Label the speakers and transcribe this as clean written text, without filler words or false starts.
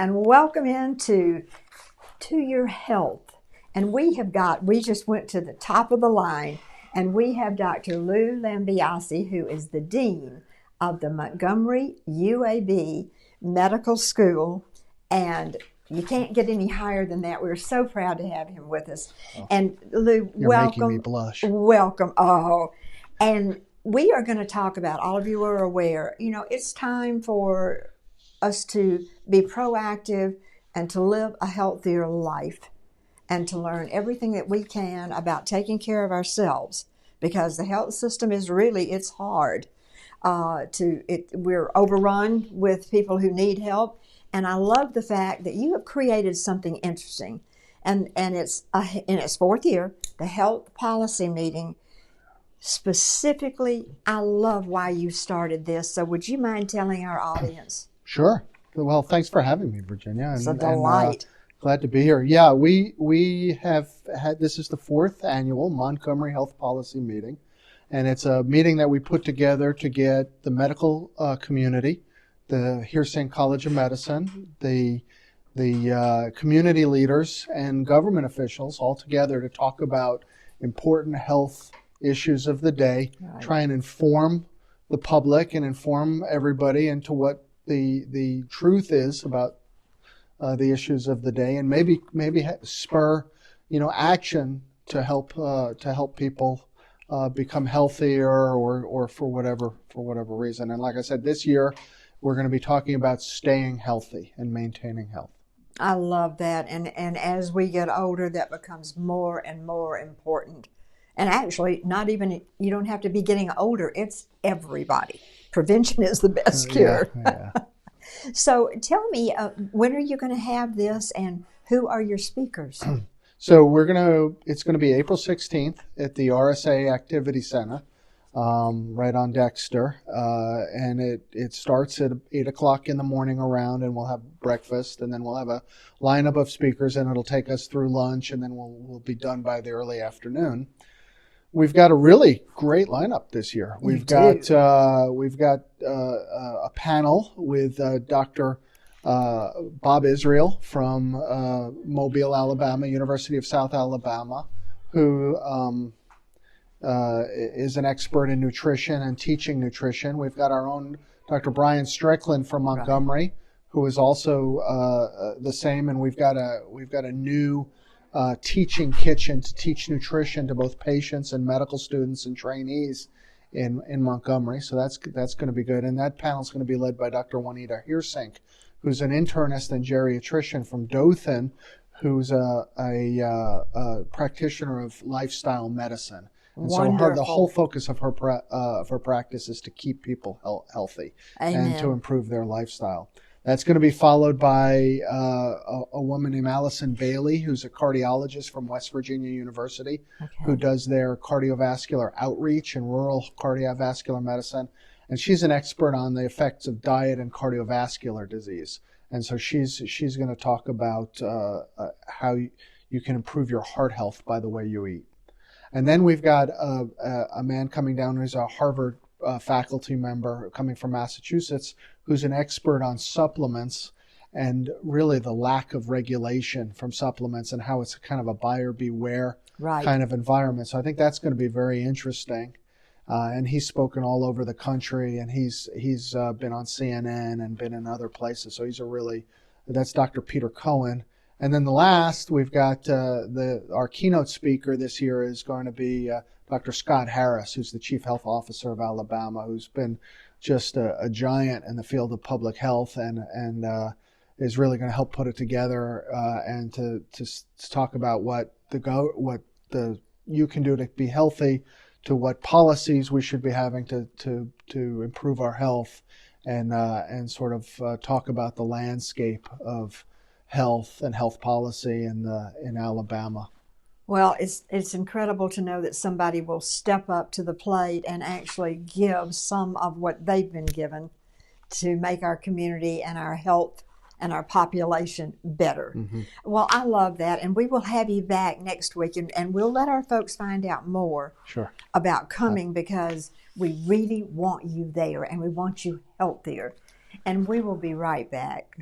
Speaker 1: and welcome into To Your Health. And we just went to the top of the line, and we have Dr. Lou Lambiase, who is the Dean of the Montgomery UAB Medical School, and you can't get any higher than that. We're so proud to have him with us.
Speaker 2: Oh,
Speaker 1: and Lou,
Speaker 2: you're
Speaker 1: welcome.
Speaker 2: Making me blush.
Speaker 1: Welcome. Oh, and we are going to talk about, all of you are aware, it's time for us to be proactive and to live a healthier life and to learn everything that we can about taking care of ourselves, because the health system is it's hard. We're overrun with people who need help. And I love the fact that you have created something interesting. And it's in its fourth year, the health policy meeting. Specifically, I love why you started this. So would you mind telling our audience?
Speaker 2: Sure. Well, thanks for having me, Virginia.
Speaker 1: It's a delight.
Speaker 2: Glad to be here. Yeah, we have had, this is the fourth annual Montgomery Health Policy Meeting. And it's a meeting that we put together to get the medical community, the Heersink College of Medicine, the community leaders and government officials all together to talk about important health issues of the day, right. Try and inform the public and inform everybody into what the truth is about the issues of the day, and maybe spur action to help people become healthier or for whatever reason. And like I said, this year we're going to be talking about staying healthy and maintaining health.
Speaker 1: I love that. And as we get older, that becomes more and more important. And actually, you don't have to be getting older. It's everybody. Prevention is the best cure.
Speaker 2: Yeah.
Speaker 1: So tell me, when are you going to have this, and who are your speakers?
Speaker 2: So it's going to be April 16th at the RSA Activity Center. Right on Dexter, and it starts at 8 o'clock in the morning around, and we'll have breakfast, and then we'll have a lineup of speakers, and it'll take us through lunch, and then we'll be done by the early afternoon. We've got a really great lineup this year. We've got a panel with Dr. Bob Israel from Mobile, Alabama, University of South Alabama, who is an expert in nutrition and teaching nutrition. We've got our own Dr. Brian Strickland from Montgomery, right, who is also the same, and we've got a new teaching kitchen to teach nutrition to both patients and medical students and trainees in Montgomery. So that's going to be good, and that panel is going to be led by Dr. UAB Heersink, who's an internist and geriatrician from Dothan, who's a practitioner of lifestyle medicine. And so the whole focus of her practice is to keep people healthy. Amen. And to improve their lifestyle. That's going to be followed by a woman named Allison Bailey, who's a cardiologist from West Virginia University, who does their cardiovascular outreach and rural cardiovascular medicine. And she's an expert on the effects of diet and cardiovascular disease. And so she's going to talk about how you can improve your heart health by the way you eat. And then we've got a man coming down who's a Harvard faculty member coming from Massachusetts, who's an expert on supplements and really the lack of regulation from supplements and how it's kind of a buyer beware kind of environment. So I think that's going to be very interesting. And he's spoken all over the country, and he's been on CNN and been in other places. So that's Dr. Peter Cohen. And then the last, we've got our keynote speaker this year is going to be Dr. Scott Harris, who's the Chief Health Officer of Alabama, who's been just a giant in the field of public health and is really going to help put it together and to talk about what you can do to be healthy, to what policies we should be having to improve our health, and sort of talk about the landscape of health and health policy in Alabama.
Speaker 1: Well, it's incredible to know that somebody will step up to the plate and actually give some of what they've been given to make our community and our health and our population better. Mm-hmm. Well, I love that, and we will have you back next week, and we'll let our folks find out more about coming, because we really want you there, and we want you healthier. And we will be right back.